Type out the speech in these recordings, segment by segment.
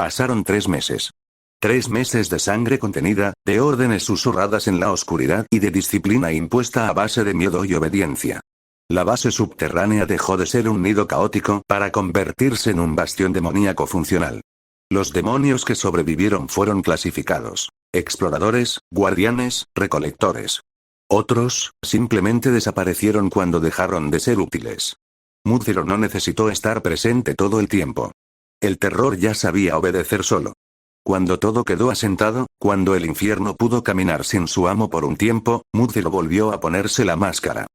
Pasaron 3 meses. 3 meses de sangre contenida, de órdenes susurradas en la oscuridad y de disciplina impuesta a base de miedo y obediencia. La base subterránea dejó de ser un nido caótico para convertirse en un bastión demoníaco funcional. Los demonios que sobrevivieron fueron clasificados: exploradores, guardianes, recolectores. Otros, simplemente desaparecieron cuando dejaron de ser útiles. Muziro no necesitó estar presente todo el tiempo. El terror ya sabía obedecer solo. Cuando todo quedó asentado, cuando el infierno pudo caminar sin su amo por un tiempo, Muziro volvió a ponerse la máscara.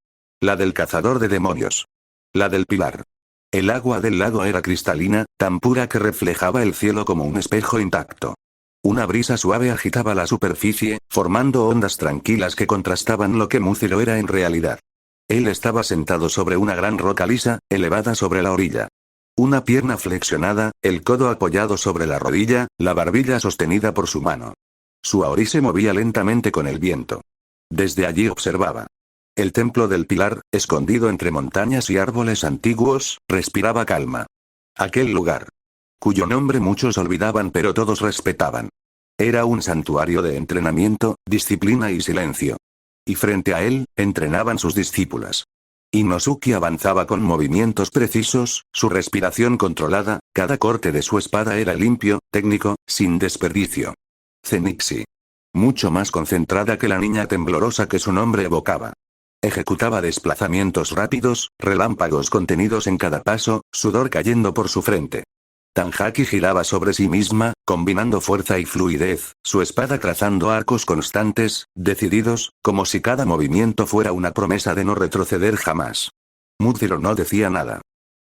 La del cazador de demonios. La del pilar. El agua del lago era cristalina, tan pura que reflejaba el cielo como un espejo intacto. Una brisa suave agitaba la superficie, formando ondas tranquilas que contrastaban lo que Muziro era en realidad. Él estaba sentado sobre una gran roca lisa, elevada sobre la orilla. Una pierna flexionada, el codo apoyado sobre la rodilla, la barbilla sostenida por su mano. Su aori se movía lentamente con el viento. Desde allí observaba. El templo del pilar, escondido entre montañas y árboles antiguos, respiraba calma. Aquel lugar, cuyo nombre muchos olvidaban pero todos respetaban. Era un santuario de entrenamiento, disciplina y silencio. Y frente a él, entrenaban sus discípulas. Inosuke avanzaba con movimientos precisos, su respiración controlada, cada corte de su espada era limpio, técnico, sin desperdicio. Zenitsu. Mucho más concentrada que la niña temblorosa que su nombre evocaba. Ejecutaba desplazamientos rápidos, relámpagos contenidos en cada paso, sudor cayendo por su frente. Tanjaki giraba sobre sí misma, combinando fuerza y fluidez, su espada trazando arcos constantes, decididos, como si cada movimiento fuera una promesa de no retroceder jamás. Muziro no decía nada.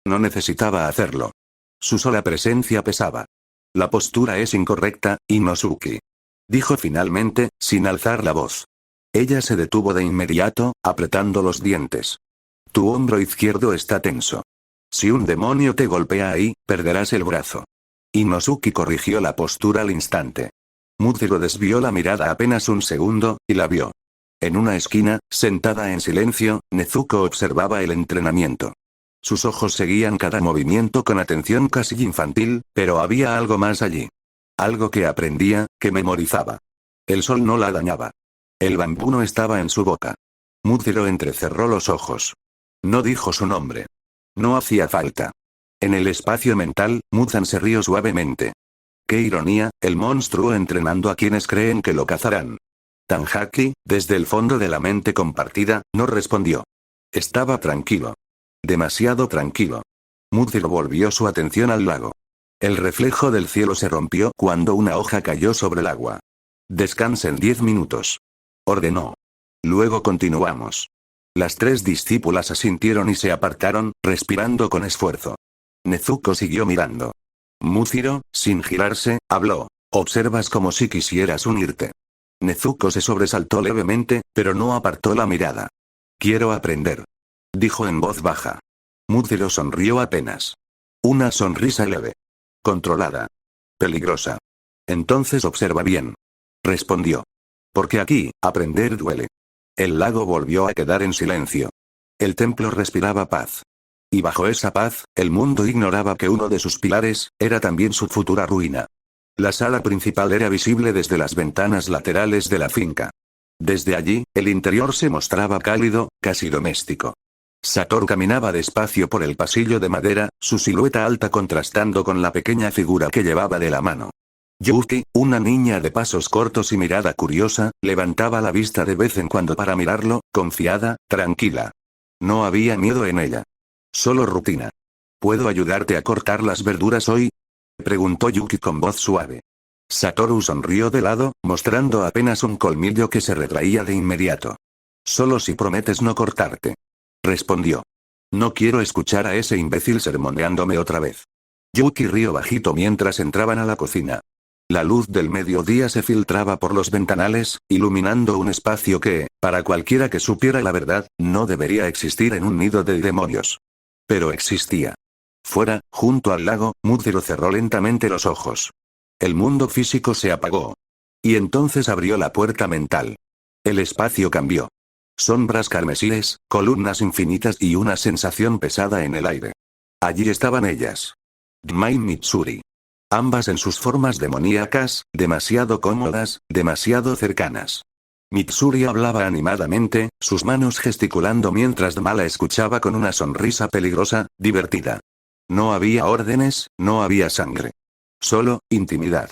No necesitaba hacerlo. Su sola presencia pesaba. La postura es incorrecta, Inosuke. Dijo finalmente, sin alzar la voz. Ella se detuvo de inmediato, apretando los dientes. Tu hombro izquierdo está tenso. Si un demonio te golpea ahí, perderás el brazo. Inosuke corrigió la postura al instante. Muziro desvió la mirada apenas un segundo, y la vio. En una esquina, sentada en silencio, Nezuko observaba el entrenamiento. Sus ojos seguían cada movimiento con atención casi infantil, pero había algo más allí. Algo que aprendía, que memorizaba. El sol no la dañaba. El bambú no estaba en su boca. Muziro entrecerró los ojos. No dijo su nombre. No hacía falta. En el espacio mental, Muzan se rió suavemente. Qué ironía, el monstruo entrenando a quienes creen que lo cazarán. Tanjaki, desde el fondo de la mente compartida, no respondió. Estaba tranquilo. Demasiado tranquilo. Muziro volvió su atención al lago. El reflejo del cielo se rompió cuando una hoja cayó sobre el agua. Descansen 10 minutos. Ordenó. Luego continuamos. Las 3 discípulas asintieron y se apartaron, respirando con esfuerzo. Nezuko siguió mirando. Muziro, sin girarse, habló. Observas como si quisieras unirte. Nezuko se sobresaltó levemente, pero no apartó la mirada. Quiero aprender. Dijo en voz baja. Muziro sonrió apenas. Una sonrisa leve. Controlada. Peligrosa. Entonces observa bien. Respondió. Porque aquí, aprender duele. El lago volvió a quedar en silencio. El templo respiraba paz. Y bajo esa paz, el mundo ignoraba que uno de sus pilares, era también su futura ruina. La sala principal era visible desde las ventanas laterales de la finca. Desde allí, el interior se mostraba cálido, casi doméstico. Satoru caminaba despacio por el pasillo de madera, su silueta alta contrastando con la pequeña figura que llevaba de la mano. Yuki, una niña de pasos cortos y mirada curiosa, levantaba la vista de vez en cuando para mirarlo, confiada, tranquila. No había miedo en ella. Solo rutina. ¿Puedo ayudarte a cortar las verduras hoy? Preguntó Yuki con voz suave. Satoru sonrió de lado, mostrando apenas un colmillo que se retraía de inmediato. Solo si prometes no cortarte. Respondió. No quiero escuchar a ese imbécil sermoneándome otra vez. Yuki rió bajito mientras entraban a la cocina. La luz del mediodía se filtraba por los ventanales, iluminando un espacio que, para cualquiera que supiera la verdad, no debería existir en un nido de demonios. Pero existía. Fuera, junto al lago, Muziro cerró lentamente los ojos. El mundo físico se apagó. Y entonces abrió la puerta mental. El espacio cambió. Sombras carmesíes, columnas infinitas y una sensación pesada en el aire. Allí estaban ellas. Dmai Mitsuri. Ambas en sus formas demoníacas, demasiado cómodas, demasiado cercanas. Mitsuri hablaba animadamente, sus manos gesticulando mientras Dmala escuchaba con una sonrisa peligrosa, divertida. No había órdenes, no había sangre. Solo, intimidad.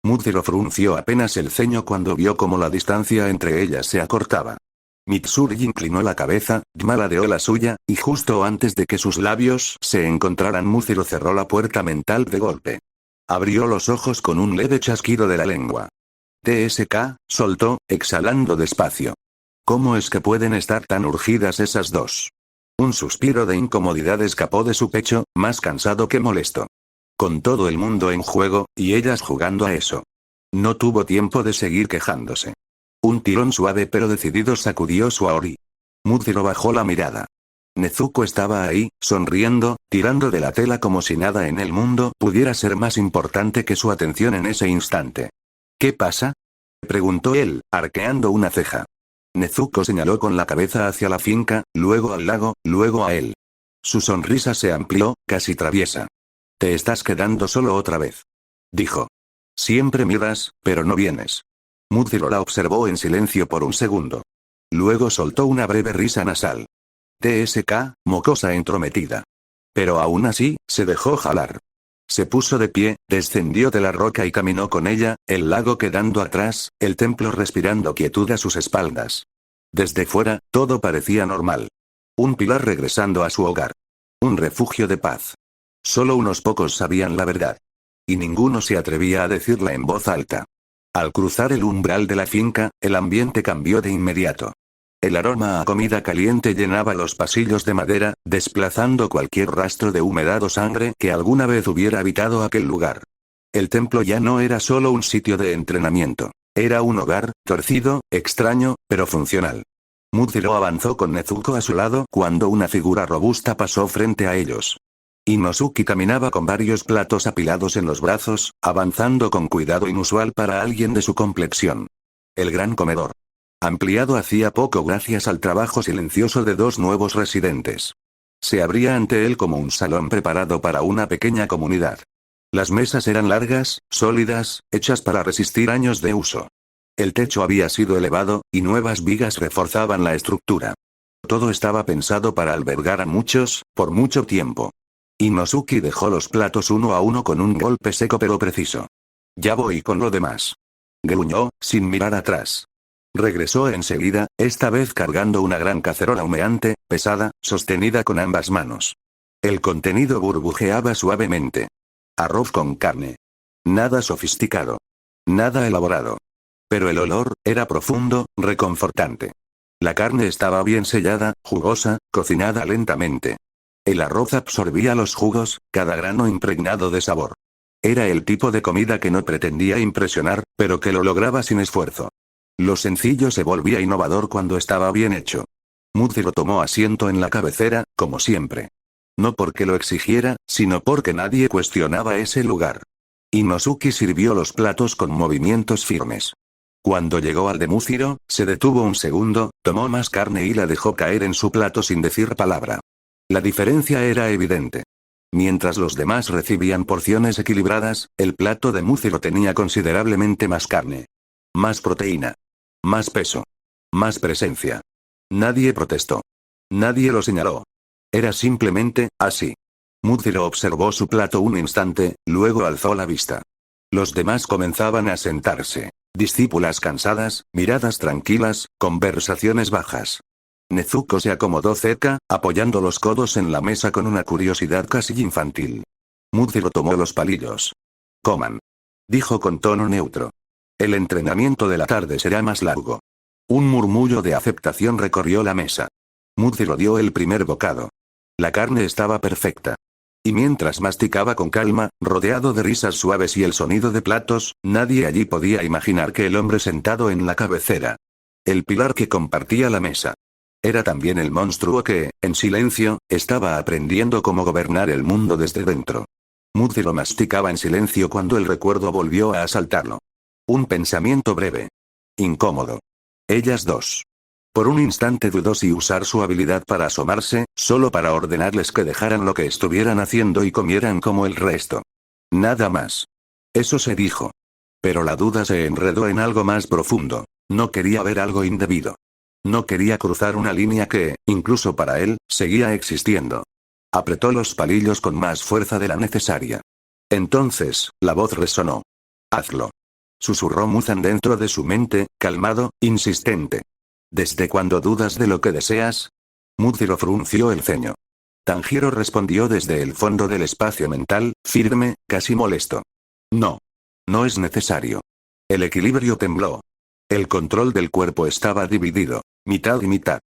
Muziro frunció apenas el ceño cuando vio cómo la distancia entre ellas se acortaba. Mitsuri inclinó la cabeza, Dmala dio la suya, y justo antes de que sus labios se encontraran Muziro cerró la puerta mental de golpe. Abrió los ojos con un leve chasquido de la lengua. TSK, soltó, exhalando despacio. ¿Cómo es que pueden estar tan urgidas esas dos? Un suspiro de incomodidad escapó de su pecho, más cansado que molesto. Con todo el mundo en juego, y ellas jugando a eso. No tuvo tiempo de seguir quejándose. Un tirón suave pero decidido sacudió su aori. Muziro bajó la mirada. Nezuko estaba ahí, sonriendo, tirando de la tela como si nada en el mundo pudiera ser más importante que su atención en ese instante. ¿Qué pasa? Preguntó él, arqueando una ceja. Nezuko señaló con la cabeza hacia la finca, luego al lago, luego a él. Su sonrisa se amplió, casi traviesa. Te estás quedando solo otra vez. Dijo. Siempre miras, pero no vienes. Muziro la observó en silencio por un segundo. Luego soltó una breve risa nasal. TSK, mocosa entrometida. Pero aún así, se dejó jalar. Se puso de pie, descendió de la roca y caminó con ella, el lago quedando atrás, el templo respirando quietud a sus espaldas. Desde fuera, todo parecía normal. Un pilar regresando a su hogar. Un refugio de paz. Solo unos pocos sabían la verdad. Y ninguno se atrevía a decirla en voz alta. Al cruzar el umbral de la finca, el ambiente cambió de inmediato. El aroma a comida caliente llenaba los pasillos de madera, desplazando cualquier rastro de humedad o sangre que alguna vez hubiera habitado aquel lugar. El templo ya no era solo un sitio de entrenamiento. Era un hogar, torcido, extraño, pero funcional. Muziro avanzó con Nezuko a su lado cuando una figura robusta pasó frente a ellos. Inosuke caminaba con varios platos apilados en los brazos, avanzando con cuidado inusual para alguien de su complexión. El gran comedor. Ampliado hacía poco gracias al trabajo silencioso de dos nuevos residentes. Se abría ante él como un salón preparado para una pequeña comunidad. Las mesas eran largas, sólidas, hechas para resistir años de uso. El techo había sido elevado, y nuevas vigas reforzaban la estructura. Todo estaba pensado para albergar a muchos, por mucho tiempo. Inosuke dejó los platos uno a uno con un golpe seco pero preciso. Ya voy con lo demás. Gruñó, sin mirar atrás. Regresó enseguida, esta vez cargando una gran cacerola humeante, pesada, sostenida con ambas manos. El contenido burbujeaba suavemente. Arroz con carne. Nada sofisticado. Nada elaborado. Pero el olor era profundo, reconfortante. La carne estaba bien sellada, jugosa, cocinada lentamente. El arroz absorbía los jugos, cada grano impregnado de sabor. Era el tipo de comida que no pretendía impresionar, pero que lo lograba sin esfuerzo. Lo sencillo se volvía innovador cuando estaba bien hecho. Muziro tomó asiento en la cabecera, como siempre. No porque lo exigiera, sino porque nadie cuestionaba ese lugar. Inosuke sirvió los platos con movimientos firmes. Cuando llegó al de Muziro, se detuvo un segundo, tomó más carne y la dejó caer en su plato sin decir palabra. La diferencia era evidente. Mientras los demás recibían porciones equilibradas, el plato de Muziro tenía considerablemente más carne. Más proteína. Más peso. Más presencia. Nadie protestó. Nadie lo señaló. Era simplemente, así. Muziro observó su plato un instante, luego alzó la vista. Los demás comenzaban a sentarse. Discípulas cansadas, miradas tranquilas, conversaciones bajas. Nezuko se acomodó cerca, apoyando los codos en la mesa con una curiosidad casi infantil. Muziro tomó los palillos. Coman. Dijo con tono neutro. El entrenamiento de la tarde será más largo. Un murmullo de aceptación recorrió la mesa. Muziro dio el primer bocado. La carne estaba perfecta. Y mientras masticaba con calma, rodeado de risas suaves y el sonido de platos, nadie allí podía imaginar que el hombre sentado en la cabecera. El pilar que compartía la mesa. Era también el monstruo que, en silencio, estaba aprendiendo cómo gobernar el mundo desde dentro. Muziro masticaba en silencio cuando el recuerdo volvió a asaltarlo. Un pensamiento breve. Incómodo. Ellas dos. Por un instante dudó si usar su habilidad para asomarse, solo para ordenarles que dejaran lo que estuvieran haciendo y comieran como el resto. Nada más. Eso se dijo. Pero la duda se enredó en algo más profundo. No quería ver algo indebido. No quería cruzar una línea que, incluso para él, seguía existiendo. Apretó los palillos con más fuerza de la necesaria. Entonces, la voz resonó. Hazlo. Susurró Muzan dentro de su mente, calmado, insistente. ¿Desde cuándo dudas de lo que deseas? Muziro frunció el ceño. Tanjiro respondió desde el fondo del espacio mental, firme, casi molesto. No. No es necesario. El equilibrio tembló. El control del cuerpo estaba dividido, mitad y mitad.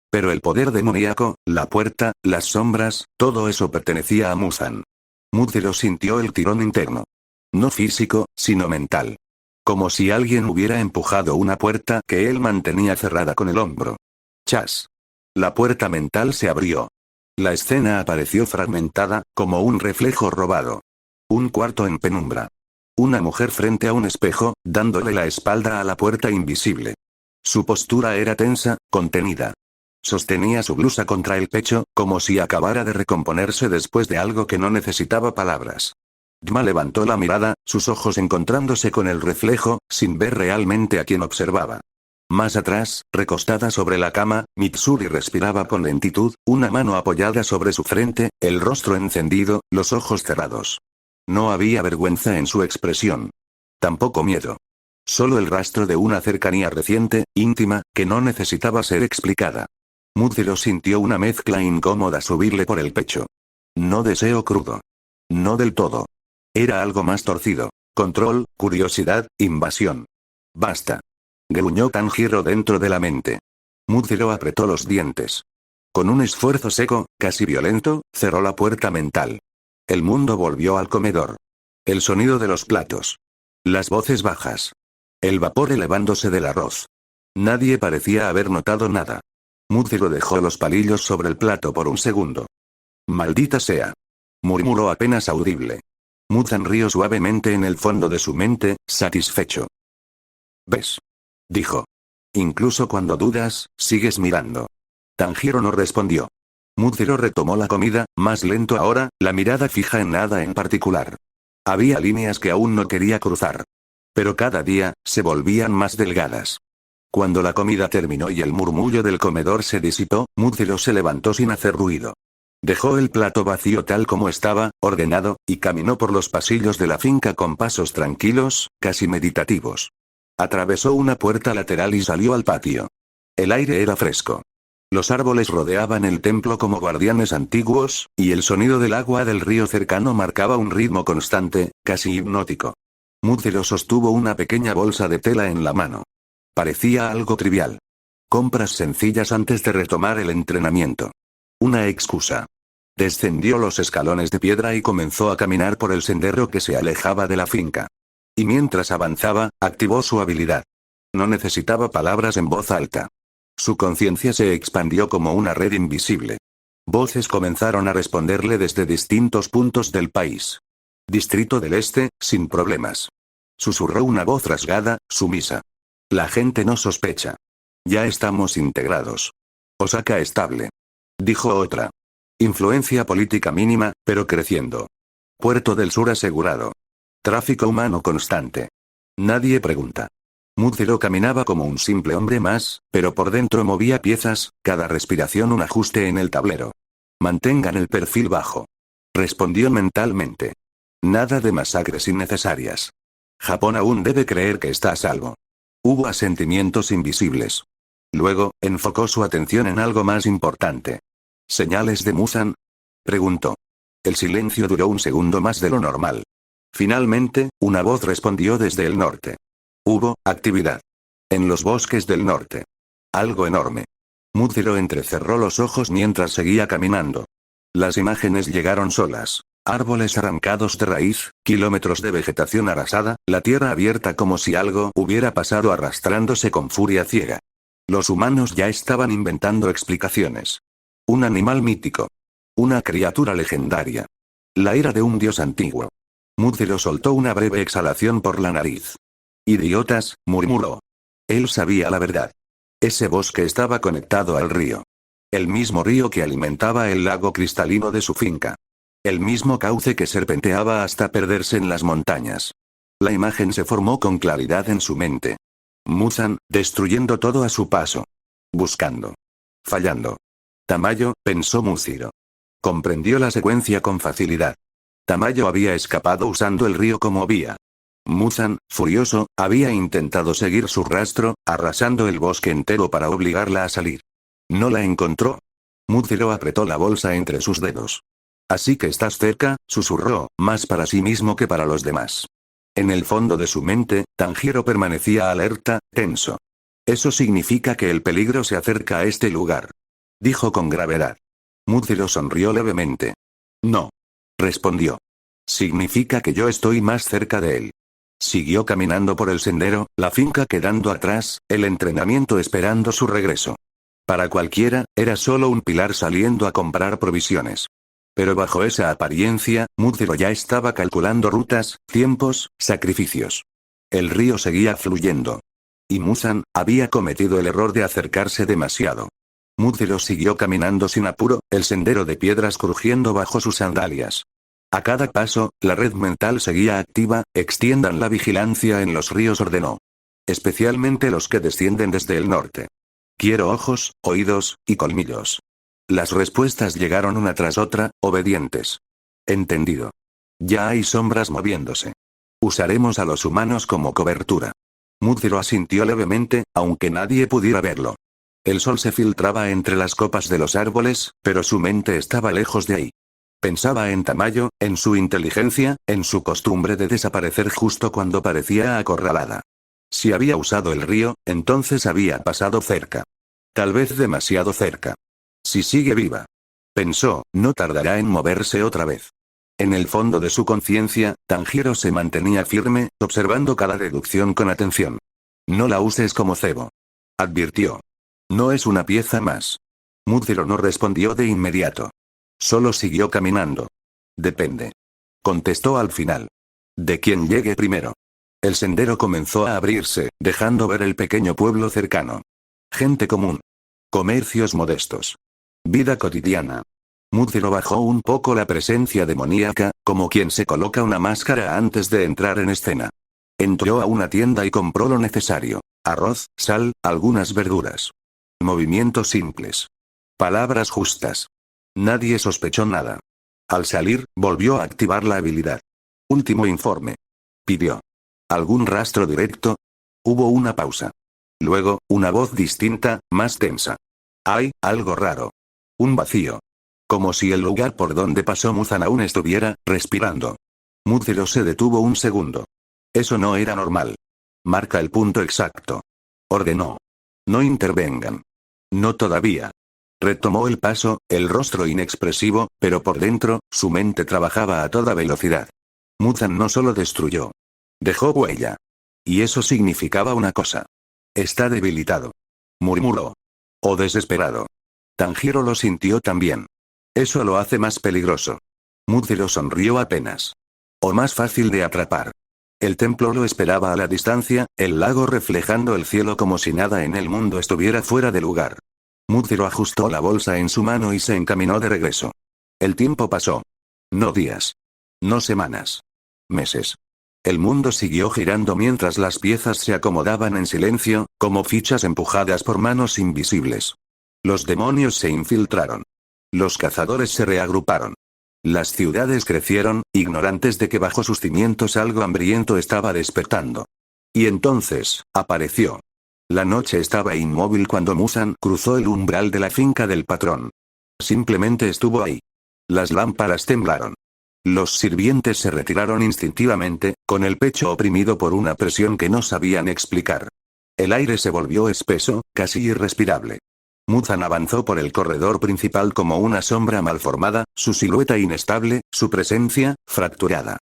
Pero el poder demoníaco, la puerta, las sombras, todo eso pertenecía a Muzan. Muziro sintió el tirón interno. No físico, sino mental. Como si alguien hubiera empujado una puerta que él mantenía cerrada con el hombro. Chas. La puerta mental se abrió. La escena apareció fragmentada, como un reflejo robado. Un cuarto en penumbra. Una mujer frente a un espejo, dándole la espalda a la puerta invisible. Su postura era tensa, contenida. Sostenía su blusa contra el pecho, como si acabara de recomponerse después de algo que no necesitaba palabras. Dma levantó la mirada, sus ojos encontrándose con el reflejo, sin ver realmente a quien observaba. Más atrás, recostada sobre la cama, Mitsuri respiraba con lentitud, una mano apoyada sobre su frente, el rostro encendido, los ojos cerrados. No había vergüenza en su expresión. Tampoco miedo. Solo el rastro de una cercanía reciente, íntima, que no necesitaba ser explicada. Muziro sintió una mezcla incómoda subirle por el pecho. No deseo crudo. No del todo. Era algo más torcido. Control, curiosidad, invasión. Basta. Gruñó Tanjiro dentro de la mente. Muziro apretó los dientes. Con un esfuerzo seco, casi violento, cerró la puerta mental. El mundo volvió al comedor. El sonido de los platos. Las voces bajas. El vapor elevándose del arroz. Nadie parecía haber notado nada. Muziro dejó los palillos sobre el plato por un segundo. Maldita sea. Murmuró apenas audible. Muzan rió suavemente en el fondo de su mente, satisfecho. ¿Ves? Dijo. Incluso cuando dudas, sigues mirando. Tanjiro no respondió. Muziro retomó la comida, más lento ahora, la mirada fija en nada en particular. Había líneas que aún no quería cruzar. Pero cada día, se volvían más delgadas. Cuando la comida terminó y el murmullo del comedor se disipó, Muziro se levantó sin hacer ruido. Dejó el plato vacío tal como estaba, ordenado, y caminó por los pasillos de la finca con pasos tranquilos, casi meditativos. Atravesó una puerta lateral y salió al patio. El aire era fresco. Los árboles rodeaban el templo como guardianes antiguos, y el sonido del agua del río cercano marcaba un ritmo constante, casi hipnótico. Muziro sostuvo una pequeña bolsa de tela en la mano. Parecía algo trivial. Compras sencillas antes de retomar el entrenamiento. Una excusa. Descendió los escalones de piedra y comenzó a caminar por el sendero que se alejaba de la finca. Y mientras avanzaba, activó su habilidad. No necesitaba palabras en voz alta. Su conciencia se expandió como una red invisible. Voces comenzaron a responderle desde distintos puntos del país. Distrito del Este, sin problemas. Susurró una voz rasgada, sumisa. La gente no sospecha. Ya estamos integrados. Osaka estable. Dijo otra. Influencia política mínima, pero creciendo. Puerto del Sur asegurado. Tráfico humano constante. Nadie pregunta. Muziro caminaba como un simple hombre más, pero por dentro movía piezas, cada respiración un ajuste en el tablero. Mantengan el perfil bajo. Respondió mentalmente. Nada de masacres innecesarias. Japón aún debe creer que está a salvo. Hubo asentimientos invisibles. Luego, enfocó su atención en algo más importante. ¿Señales de Muzan? Preguntó. El silencio duró un segundo más de lo normal. Finalmente, una voz respondió desde el norte. Hubo actividad. En los bosques del norte. Algo enorme. Muziro entrecerró los ojos mientras seguía caminando. Las imágenes llegaron solas. Árboles arrancados de raíz, kilómetros de vegetación arrasada, la tierra abierta como si algo hubiera pasado arrastrándose con furia ciega. Los humanos ya estaban inventando explicaciones. Un animal mítico. Una criatura legendaria. La ira de un dios antiguo. Muziro soltó una breve exhalación por la nariz. Idiotas, murmuró. Él sabía la verdad. Ese bosque estaba conectado al río. El mismo río que alimentaba el lago cristalino de su finca. El mismo cauce que serpenteaba hasta perderse en las montañas. La imagen se formó con claridad en su mente. Muzan, destruyendo todo a su paso. Buscando. Fallando. Tamayo, pensó Muciro. Comprendió la secuencia con facilidad. Tamayo había escapado usando el río como vía. Muzan, furioso, había intentado seguir su rastro, arrasando el bosque entero para obligarla a salir. No la encontró. Muciro apretó la bolsa entre sus dedos. Así que estás cerca, susurró, más para sí mismo que para los demás. En el fondo de su mente, Tanjiro permanecía alerta, tenso. Eso significa que el peligro se acerca a este lugar. Dijo con gravedad. Muciro sonrió levemente. No. Respondió. Significa que yo estoy más cerca de él. Siguió caminando por el sendero, la finca quedando atrás, el entrenamiento esperando su regreso. Para cualquiera, era solo un pilar saliendo a comprar provisiones. Pero bajo esa apariencia, Muciro ya estaba calculando rutas, tiempos, sacrificios. El río seguía fluyendo. Y Muzan había cometido el error de acercarse demasiado. Muciro siguió caminando sin apuro, el sendero de piedras crujiendo bajo sus sandalias. A cada paso, la red mental seguía activa, extiendan la vigilancia en los ríos ordenó. Especialmente los que descienden desde el norte. Quiero ojos, oídos, y colmillos. Las respuestas llegaron una tras otra, obedientes. Entendido. Ya hay sombras moviéndose. Usaremos a los humanos como cobertura. Muciro asintió levemente, aunque nadie pudiera verlo. El sol se filtraba entre las copas de los árboles, pero su mente estaba lejos de ahí. Pensaba en Tamayo, en su inteligencia, en su costumbre de desaparecer justo cuando parecía acorralada. Si había usado el río, entonces había pasado cerca. Tal vez demasiado cerca. Si sigue viva. Pensó, no tardará en moverse otra vez. En el fondo de su conciencia, Tanjiro se mantenía firme, observando cada deducción con atención. No la uses como cebo. Advirtió. No es una pieza más. Muciro no respondió de inmediato. Solo siguió caminando. Depende. Contestó al final. De quién llegue primero. El sendero comenzó a abrirse, dejando ver el pequeño pueblo cercano. Gente común. Comercios modestos. Vida cotidiana. Muciro bajó un poco la presencia demoníaca, como quien se coloca una máscara antes de entrar en escena. Entró a una tienda y compró lo necesario. Arroz, sal, algunas verduras. Movimientos simples. Palabras justas. Nadie sospechó nada. Al salir, volvió a activar la habilidad. Último informe. Pidió. ¿Algún rastro directo? Hubo una pausa. Luego, una voz distinta, más tensa. Hay algo raro. Un vacío. Como si el lugar por donde pasó Muzan aún estuviera respirando. Muciro se detuvo un segundo. Eso no era normal. Marca el punto exacto. Ordenó. No intervengan. No todavía. Retomó el paso, el rostro inexpresivo, pero por dentro, su mente trabajaba a toda velocidad. Muzan no solo destruyó. Dejó huella. Y eso significaba una cosa. Está debilitado. Murmuró. O desesperado. Tanjiro lo sintió también. Eso lo hace más peligroso. Muciro sonrió apenas. O más fácil de atrapar. El templo lo esperaba a la distancia, el lago reflejando el cielo como si nada en el mundo estuviera fuera de lugar. Muciro ajustó la bolsa en su mano y se encaminó de regreso. El tiempo pasó. No días. No semanas. Meses. El mundo siguió girando mientras las piezas se acomodaban en silencio, como fichas empujadas por manos invisibles. Los demonios se infiltraron. Los cazadores se reagruparon. Las ciudades crecieron, ignorantes de que bajo sus cimientos algo hambriento estaba despertando. Y entonces, apareció. La noche estaba inmóvil cuando Muzan cruzó el umbral de la finca del patrón. Simplemente estuvo ahí. Las lámparas temblaron. Los sirvientes se retiraron instintivamente, con el pecho oprimido por una presión que no sabían explicar. El aire se volvió espeso, casi irrespirable. Muzan avanzó por el corredor principal como una sombra malformada, su silueta inestable, su presencia, fracturada.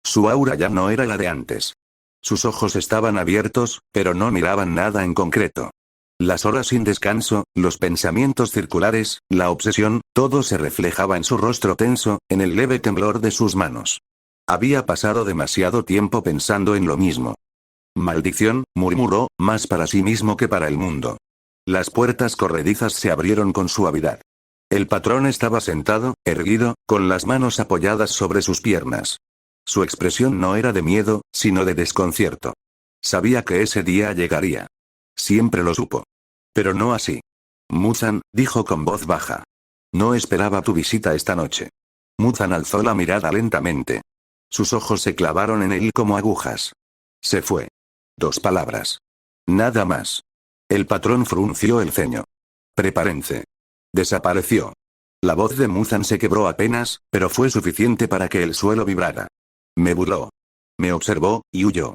Su aura ya no era la de antes. Sus ojos estaban abiertos, pero no miraban nada en concreto. Las horas sin descanso, los pensamientos circulares, la obsesión, todo se reflejaba en su rostro tenso, en el leve temblor de sus manos. Había pasado demasiado tiempo pensando en lo mismo. Maldición, murmuró, más para sí mismo que para el mundo. Las puertas corredizas se abrieron con suavidad. El patrón estaba sentado, erguido, con las manos apoyadas sobre sus piernas. Su expresión no era de miedo, sino de desconcierto. Sabía que ese día llegaría. Siempre lo supo. Pero no así. Muzan, dijo con voz baja. No esperaba tu visita esta noche. Muzan alzó la mirada lentamente. Sus ojos se clavaron en él como agujas. Se fue. 2 palabras. Nada más. El patrón frunció el ceño. Prepárense. Desapareció. La voz de Muzan se quebró apenas, pero fue suficiente para que el suelo vibrara. Me burló. Me observó, y huyó.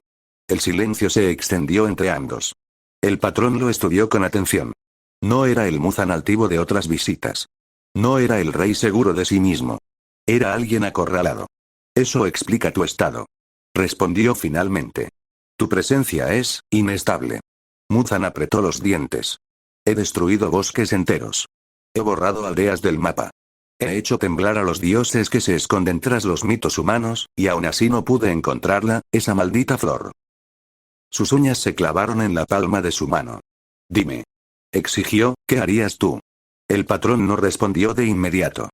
El silencio se extendió entre ambos. El patrón lo estudió con atención. No era el Muzan altivo de otras visitas. No era el rey seguro de sí mismo. Era alguien acorralado. Eso explica tu estado. Respondió finalmente. Tu presencia es inestable. Muzan apretó los dientes. He destruido bosques enteros. He borrado aldeas del mapa. He hecho temblar a los dioses que se esconden tras los mitos humanos, y aún así no pude encontrarla, esa maldita flor. Sus uñas se clavaron en la palma de su mano. Dime. Exigió, ¿qué harías tú? El patrón no respondió de inmediato.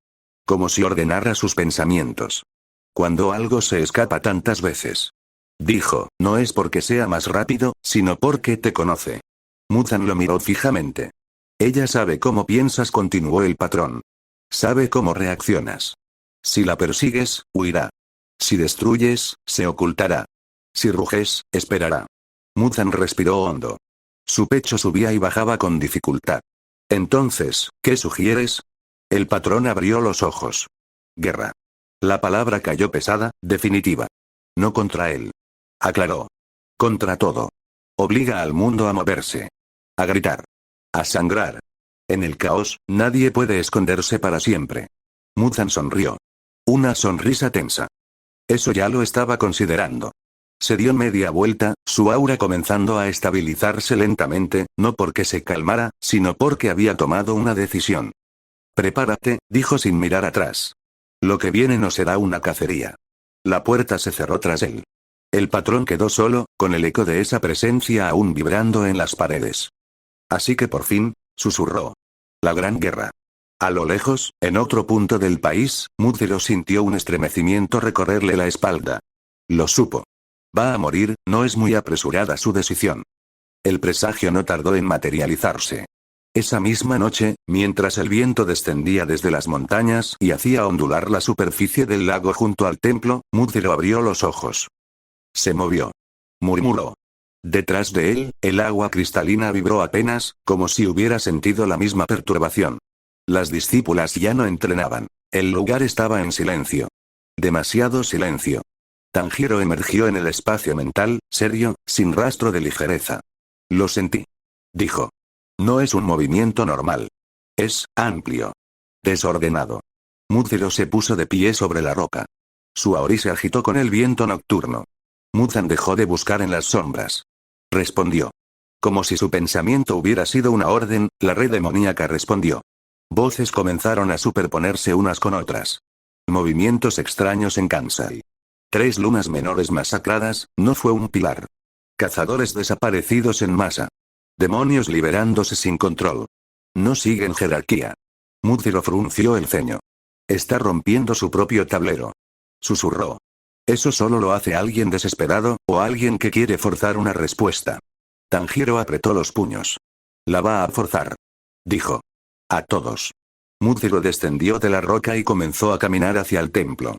Como si ordenara sus pensamientos. Cuando algo se escapa tantas veces. Dijo, no es porque sea más rápido, sino porque te conoce. Muzan lo miró fijamente. Ella sabe cómo piensas, continuó el patrón. Sabe cómo reaccionas. Si la persigues, huirá. Si destruyes, se ocultará. Si ruges, esperará. Muzan respiró hondo. Su pecho subía y bajaba con dificultad. Entonces, ¿qué sugieres? El patrón abrió los ojos. Guerra. La palabra cayó pesada, definitiva. No contra él. Aclaró. Contra todo. Obliga al mundo a moverse. A gritar. A sangrar. En el caos, nadie puede esconderse para siempre. Muzan sonrió. Una sonrisa tensa. Eso ya lo estaba considerando. Se dio media vuelta, su aura comenzando a estabilizarse lentamente, no porque se calmara, sino porque había tomado una decisión. Prepárate, dijo sin mirar atrás. Lo que viene no será una cacería. La puerta se cerró tras él. El patrón quedó solo, con el eco de esa presencia aún vibrando en las paredes. Así que por fin, susurró. La gran guerra. A lo lejos, en otro punto del país, Múcero sintió un estremecimiento recorrerle la espalda. Lo supo. Va a morir, no es muy apresurada su decisión. El presagio no tardó en materializarse. Esa misma noche, mientras el viento descendía desde las montañas y hacía ondular la superficie del lago junto al templo, Múcero abrió los ojos. Se movió. Murmuró. Detrás de él, el agua cristalina vibró apenas, como si hubiera sentido la misma perturbación. Las discípulas ya no entrenaban. El lugar estaba en silencio. Demasiado silencio. Tanjiro emergió en el espacio mental, serio, sin rastro de ligereza. Lo sentí. Dijo. No es un movimiento normal. Es amplio. Desordenado. Múcero se puso de pie sobre la roca. Su aori se agitó con el viento nocturno. Muzan dejó de buscar en las sombras. Respondió. Como si su pensamiento hubiera sido una orden, la red demoníaca respondió. Voces comenzaron a superponerse unas con otras. Movimientos extraños en Kansai. 3 lunas menores masacradas, no fue un pilar. Cazadores desaparecidos en masa. Demonios liberándose sin control. No siguen jerarquía. Múcero frunció el ceño. Está rompiendo su propio tablero. Susurró. Eso solo lo hace alguien desesperado, o alguien que quiere forzar una respuesta. Tanjiro apretó los puños. La va a forzar. Dijo. A todos. Múcero descendió de la roca y comenzó a caminar hacia el templo.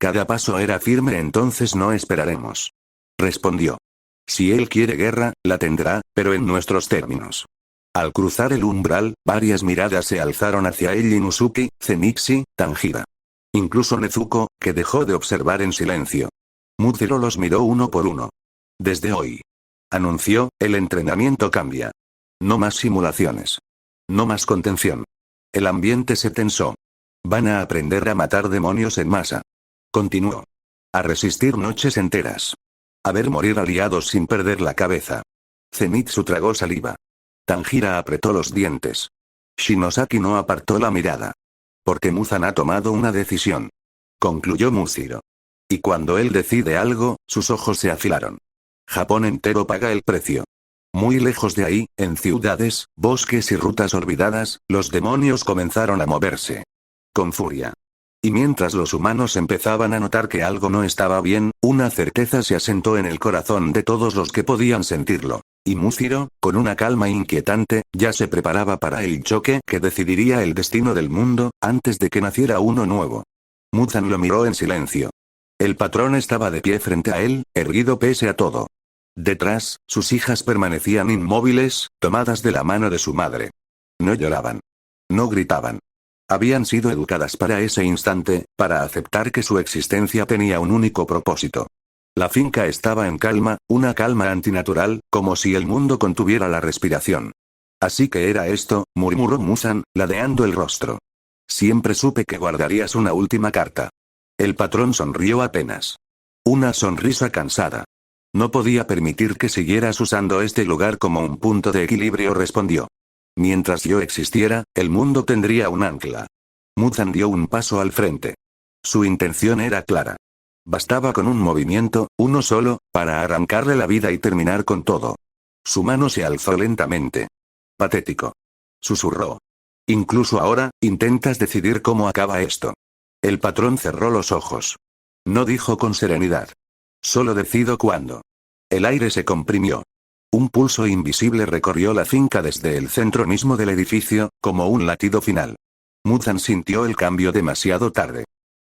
Cada paso era firme, entonces no esperaremos. Respondió. Si él quiere guerra, la tendrá, pero en nuestros términos. Al cruzar el umbral, varias miradas se alzaron hacia él: Inosuke, Zenitsu, Tanjiro. Incluso Nezuko, que dejó de observar en silencio. Múcero los miró uno por uno. Desde hoy. Anunció, el entrenamiento cambia. No más simulaciones. No más contención. El ambiente se tensó. Van a aprender a matar demonios en masa. Continuó. A resistir noches enteras. A ver morir aliados sin perder la cabeza. Zenitsu tragó saliva. Tanjiro apretó los dientes. Shinosaki no apartó la mirada. Porque Muzan ha tomado una decisión. Concluyó Múcero. Y cuando él decide algo, sus ojos se afilaron. Japón entero paga el precio. Muy lejos de ahí, en ciudades, bosques y rutas olvidadas, los demonios comenzaron a moverse. Con furia. Y mientras los humanos empezaban a notar que algo no estaba bien, una certeza se asentó en el corazón de todos los que podían sentirlo. Y Múciro, con una calma inquietante, ya se preparaba para el choque que decidiría el destino del mundo, antes de que naciera uno nuevo. Muzan lo miró en silencio. El patrón estaba de pie frente a él, erguido pese a todo. Detrás, sus hijas permanecían inmóviles, tomadas de la mano de su madre. No lloraban. No gritaban. Habían sido educadas para ese instante, para aceptar que su existencia tenía un único propósito. La finca estaba en calma, una calma antinatural, como si el mundo contuviera la respiración. Así que era esto, murmuró Muzan, ladeando el rostro. Siempre supe que guardarías una última carta. El patrón sonrió apenas. Una sonrisa cansada. No podía permitir que siguieras usando este lugar como un punto de equilibrio, respondió. Mientras yo existiera, el mundo tendría un ancla. Muzan dio un paso al frente. Su intención era clara. Bastaba con un movimiento, uno solo, para arrancarle la vida y terminar con todo. Su mano se alzó lentamente. Patético. Susurró. Incluso ahora, intentas decidir cómo acaba esto. El patrón cerró los ojos. No dijo con serenidad. Solo decido cuándo. El aire se comprimió. Un pulso invisible recorrió la finca desde el centro mismo del edificio, como un latido final. Muzan sintió el cambio demasiado tarde.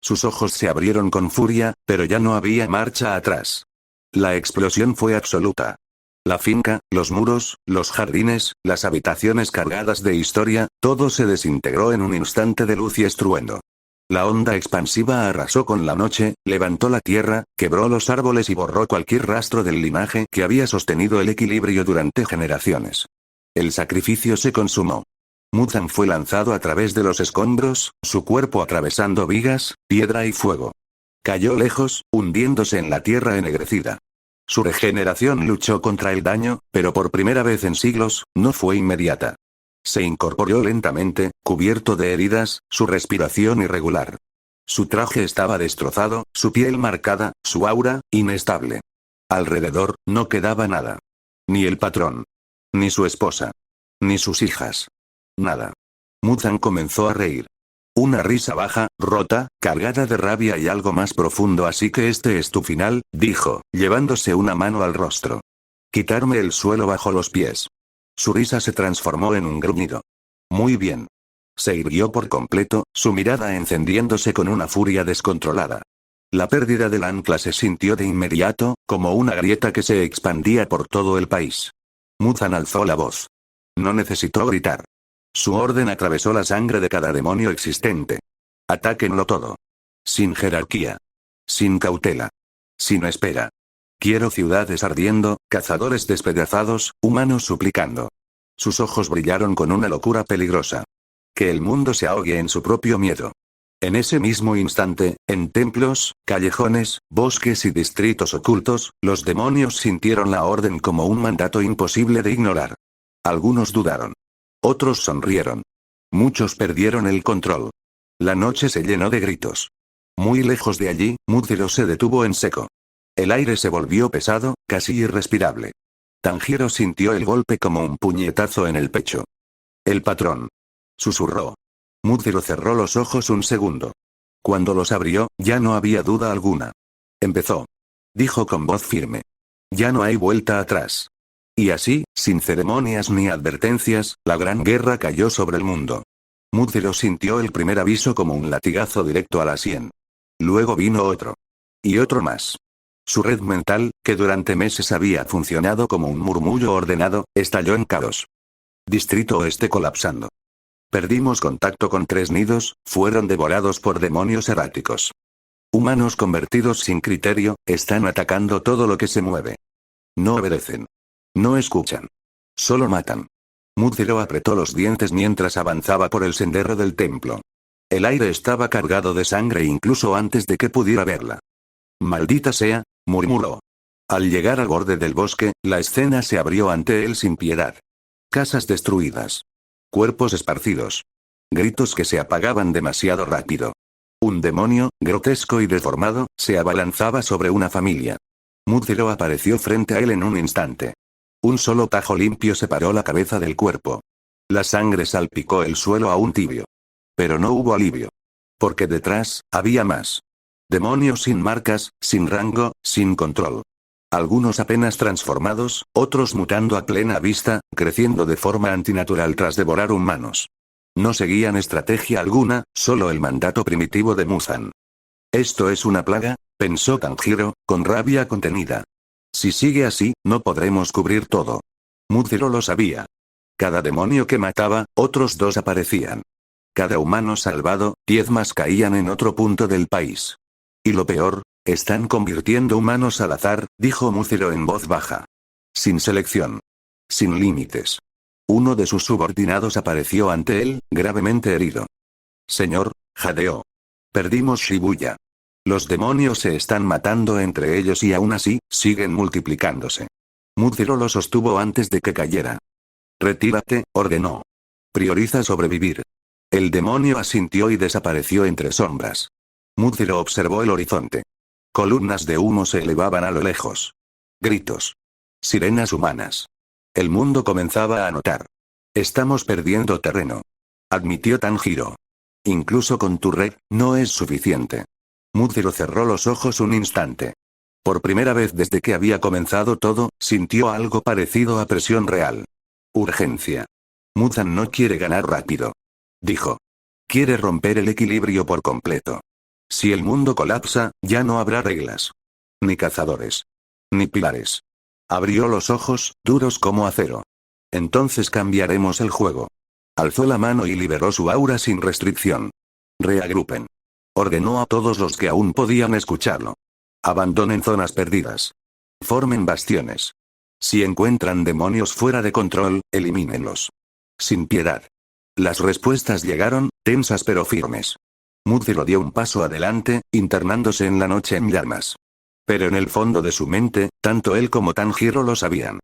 Sus ojos se abrieron con furia, pero ya no había marcha atrás. La explosión fue absoluta. La finca, los muros, los jardines, las habitaciones cargadas de historia, todo se desintegró en un instante de luz y estruendo. La onda expansiva arrasó con la noche, levantó la tierra, quebró los árboles y borró cualquier rastro del linaje que había sostenido el equilibrio durante generaciones. El sacrificio se consumó. Muzan fue lanzado a través de los escombros, su cuerpo atravesando vigas, piedra y fuego. Cayó lejos, hundiéndose en la tierra ennegrecida. Su regeneración luchó contra el daño, pero por primera vez en siglos, no fue inmediata. Se incorporó lentamente, cubierto de heridas, su respiración irregular. Su traje estaba destrozado, su piel marcada, su aura, inestable. Alrededor, no quedaba nada. Ni el patrón. Ni su esposa. Ni sus hijas. Nada. Muzan comenzó a reír. Una risa baja, rota, cargada de rabia y algo más profundo. Así que este es tu final, dijo, llevándose una mano al rostro. Quitarme el suelo bajo los pies. Su risa se transformó en un gruñido. Muy bien. Se irguió por completo, su mirada encendiéndose con una furia descontrolada. La pérdida del ancla se sintió de inmediato, como una grieta que se expandía por todo el país. Muzan alzó la voz. No necesitó gritar. Su orden atravesó la sangre de cada demonio existente. Atáquenlo todo. Sin jerarquía. Sin cautela. Sin espera. Quiero ciudades ardiendo, cazadores despedazados, humanos suplicando. Sus ojos brillaron con una locura peligrosa. Que el mundo se ahogue en su propio miedo. En ese mismo instante, en templos, callejones, bosques y distritos ocultos, los demonios sintieron la orden como un mandato imposible de ignorar. Algunos dudaron. Otros sonrieron. Muchos perdieron el control. La noche se llenó de gritos. Muy lejos de allí, Múciro se detuvo en seco. El aire se volvió pesado, casi irrespirable. Tanjiro sintió el golpe como un puñetazo en el pecho. El patrón. Susurró. Múciro cerró los ojos un segundo. Cuando los abrió, ya no había duda alguna. Empezó. Dijo con voz firme. Ya no hay vuelta atrás. Y así, sin ceremonias ni advertencias, la gran guerra cayó sobre el mundo. Múciro sintió el primer aviso como un latigazo directo a la sien. Luego vino otro. Y otro más. Su red mental, que durante meses había funcionado como un murmullo ordenado, estalló en caos. Distrito Oeste colapsando. Perdimos contacto con 3 nidos, fueron devorados por demonios erráticos. Humanos convertidos sin criterio, están atacando todo lo que se mueve. No obedecen. No escuchan. Solo matan. Múciro apretó los dientes mientras avanzaba por el sendero del templo. El aire estaba cargado de sangre incluso antes de que pudiera verla. Maldita sea, murmuró. Al llegar al borde del bosque, la escena se abrió ante él sin piedad. Casas destruidas. Cuerpos esparcidos. Gritos que se apagaban demasiado rápido. Un demonio, grotesco y deformado, se abalanzaba sobre una familia. Múciro apareció frente a él en un instante. Un solo tajo limpio separó la cabeza del cuerpo. La sangre salpicó el suelo aún tibio. Pero no hubo alivio. Porque detrás, había más. Demonios sin marcas, sin rango, sin control. Algunos apenas transformados, otros mutando a plena vista, creciendo de forma antinatural tras devorar humanos. No seguían estrategia alguna, solo el mandato primitivo de Muzan. «Esto es una plaga», pensó Tanjiro, con rabia contenida. «Si sigue así, no podremos cubrir todo». Muzero lo sabía. Cada demonio que mataba, otros 2 aparecían. Cada humano salvado, 10 más caían en otro punto del país. Y lo peor, están convirtiendo humanos al azar, dijo Muzero en voz baja. Sin selección. Sin límites. Uno de sus subordinados apareció ante él, gravemente herido. «Señor», jadeó. «Perdimos Shibuya. Los demonios se están matando entre ellos y aún así, siguen multiplicándose». Muzero lo sostuvo antes de que cayera. «Retírate», ordenó. «Prioriza sobrevivir». El demonio asintió y desapareció entre sombras. Muzero observó el horizonte. Columnas de humo se elevaban a lo lejos. Gritos. Sirenas humanas. El mundo comenzaba a notar. «Estamos perdiendo terreno», admitió Tanjiro. «Incluso con tu red, no es suficiente». Muzero cerró los ojos un instante. Por primera vez desde que había comenzado todo, sintió algo parecido a presión real. Urgencia. Muzan no quiere ganar rápido. Dijo. Quiere romper el equilibrio por completo. Si el mundo colapsa, ya no habrá reglas. Ni cazadores. Ni pilares. Abrió los ojos, duros como acero. Entonces cambiaremos el juego. Alzó la mano y liberó su aura sin restricción. Reagrupen. Ordenó a todos los que aún podían escucharlo. Abandonen zonas perdidas. Formen bastiones. Si encuentran demonios fuera de control, elimínenlos. Sin piedad. Las respuestas llegaron, tensas pero firmes. Muzero dio un paso adelante, internándose en la noche en llamas. Pero en el fondo de su mente, tanto él como Tanjiro lo sabían.